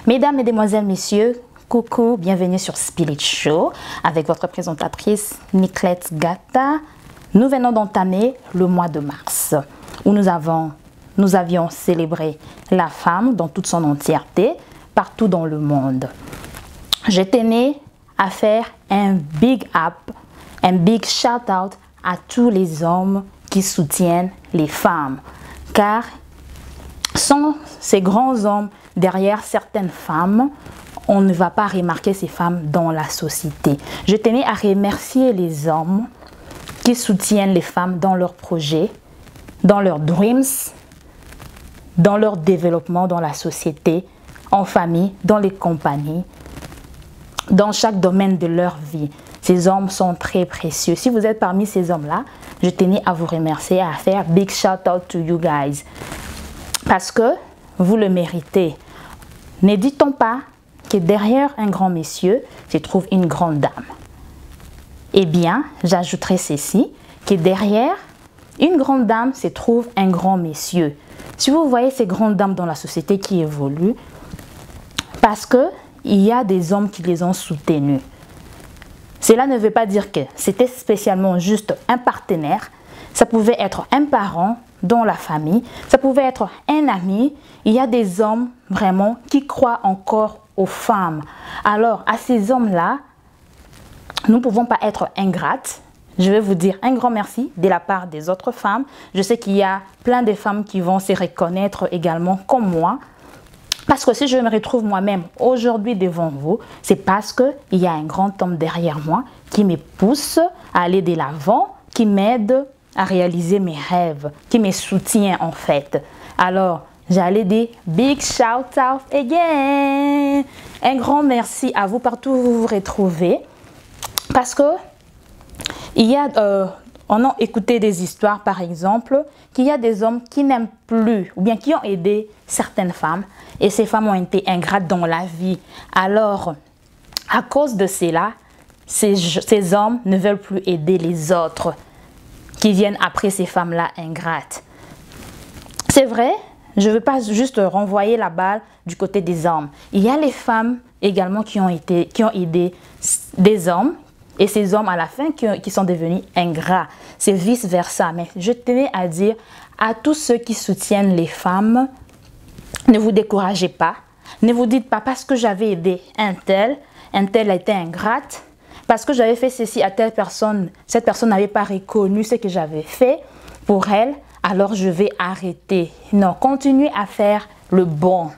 Mesdames, Mesdemoiselles, Messieurs, coucou, bienvenue sur Spirit Show avec votre présentatrice Niclette Gata. Nous venons d'entamer le mois de mars où nous avions célébré la femme dans toute son entièreté partout dans le monde. Je tenais à faire un big up, un big shout out à tous les hommes qui soutiennent les femmes, car sans ces grands hommes derrière certaines femmes, on ne va pas remarquer ces femmes dans la société. Je tenais à remercier les hommes qui soutiennent les femmes dans leurs projets, dans leurs dreams, dans leur développement dans la société, en famille, dans les compagnies, dans chaque domaine de leur vie. Ces hommes sont très précieux. Si vous êtes parmi ces hommes-là, je tenais à vous remercier, à faire big shout out to you guys. Parce que vous le méritez. Ne dit-on pas que derrière un grand monsieur se trouve une grande dame? Eh bien, j'ajouterai ceci, que derrière une grande dame se trouve un grand monsieur. Si vous voyez ces grandes dames dans la société qui évoluent, parce qu'il y a des hommes qui les ont soutenues. Cela ne veut pas dire que c'était spécialement juste un partenaire. Ça pouvait être un parent dans la famille, ça pouvait être un ami. Il y a des hommes vraiment qui croient encore aux femmes. Alors, à ces hommes-là, nous ne pouvons pas être ingrates. Je vais vous dire un grand merci de la part des autres femmes. Je sais qu'il y a plein de femmes qui vont se reconnaître également comme moi. Parce que si je me retrouve moi-même aujourd'hui devant vous, c'est parce qu'il y a un grand homme derrière moi qui me pousse à aller de l'avant, qui m'aide à réaliser mes rêves, qui me soutient en fait. Alors, j'allais dire big shout out again. Un grand merci à vous partout où vous vous retrouvez. Parce que on a écouté des histoires par exemple, qu'il y a des hommes qui n'aiment plus ou bien qui ont aidé certaines femmes et ces femmes ont été ingrates dans la vie. Alors, à cause de cela, ces hommes ne veulent plus aider les autres qui viennent après ces femmes-là ingrates. C'est vrai, je ne veux pas juste renvoyer la balle du côté des hommes. Il y a les femmes également qui ont aidé des hommes et ces hommes à la fin qui sont devenus ingrats. C'est vice-versa. Mais je tenais à dire à tous ceux qui soutiennent les femmes, ne vous découragez pas. Ne vous dites pas parce que j'avais aidé un tel a été ingrate. Parce que j'avais fait ceci à telle personne, cette personne n'avait pas reconnu ce que j'avais fait pour elle, alors je vais arrêter. Non, continuez à faire le bon.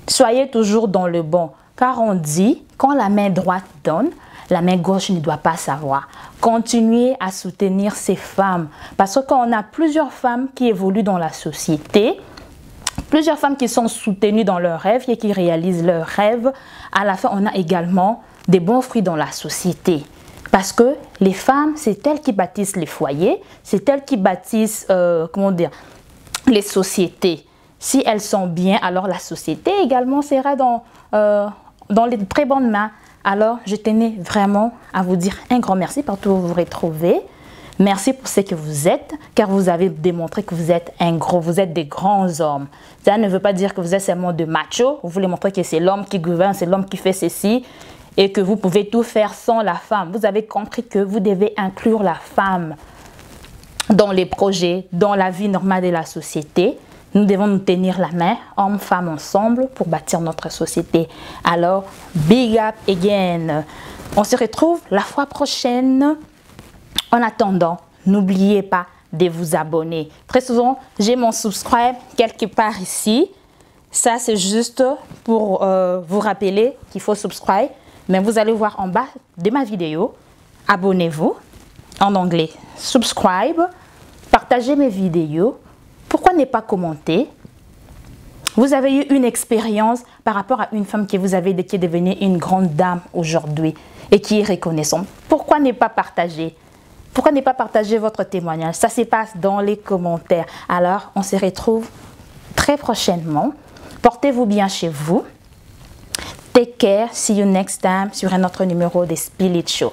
Soyez toujours dans le bon. Car on dit, quand la main droite donne, la main gauche ne doit pas savoir. Continuez à soutenir ces femmes. Parce que quand on a plusieurs femmes qui évoluent dans la société, plusieurs femmes qui sont soutenues dans leurs rêves et qui réalisent leurs rêves, à la fin, on a également des bons fruits dans la société. Parce que les femmes, c'est elles qui bâtissent les foyers, c'est elles qui bâtissent, les sociétés. Si elles sont bien, alors la société également sera dans les très bonnes mains. Alors, je tenais vraiment à vous dire un grand merci partout où vous vous retrouvez. Merci pour ce que vous êtes, car vous avez démontré que vous êtes vous êtes des grands hommes. Ça ne veut pas dire que vous êtes seulement de machos. Vous voulez montrer que c'est l'homme qui gouverne, c'est l'homme qui fait ceci et que vous pouvez tout faire sans la femme. Vous avez compris que vous devez inclure la femme dans les projets, dans la vie normale de la société. Nous devons nous tenir la main, hommes, femmes ensemble, pour bâtir notre société. Alors, big up again. On se retrouve la fois prochaine. En attendant, n'oubliez pas de vous abonner. Très souvent, j'ai mon subscribe quelque part ici. Ça, c'est juste pour vous rappeler qu'il faut subscribe. Mais vous allez voir en bas de ma vidéo, abonnez-vous, en anglais, subscribe, partagez mes vidéos. Pourquoi ne pas commenter? Vous avez eu une expérience par rapport à une femme qui vous avez qui est devenue une grande dame aujourd'hui et qui est reconnaissante. Pourquoi ne pas partager? Pourquoi ne pas partager votre témoignage? Ça se passe dans les commentaires. Alors, on se retrouve très prochainement. Portez-vous bien chez vous. Take care. See you next time sur un autre numéro de Spill It Show.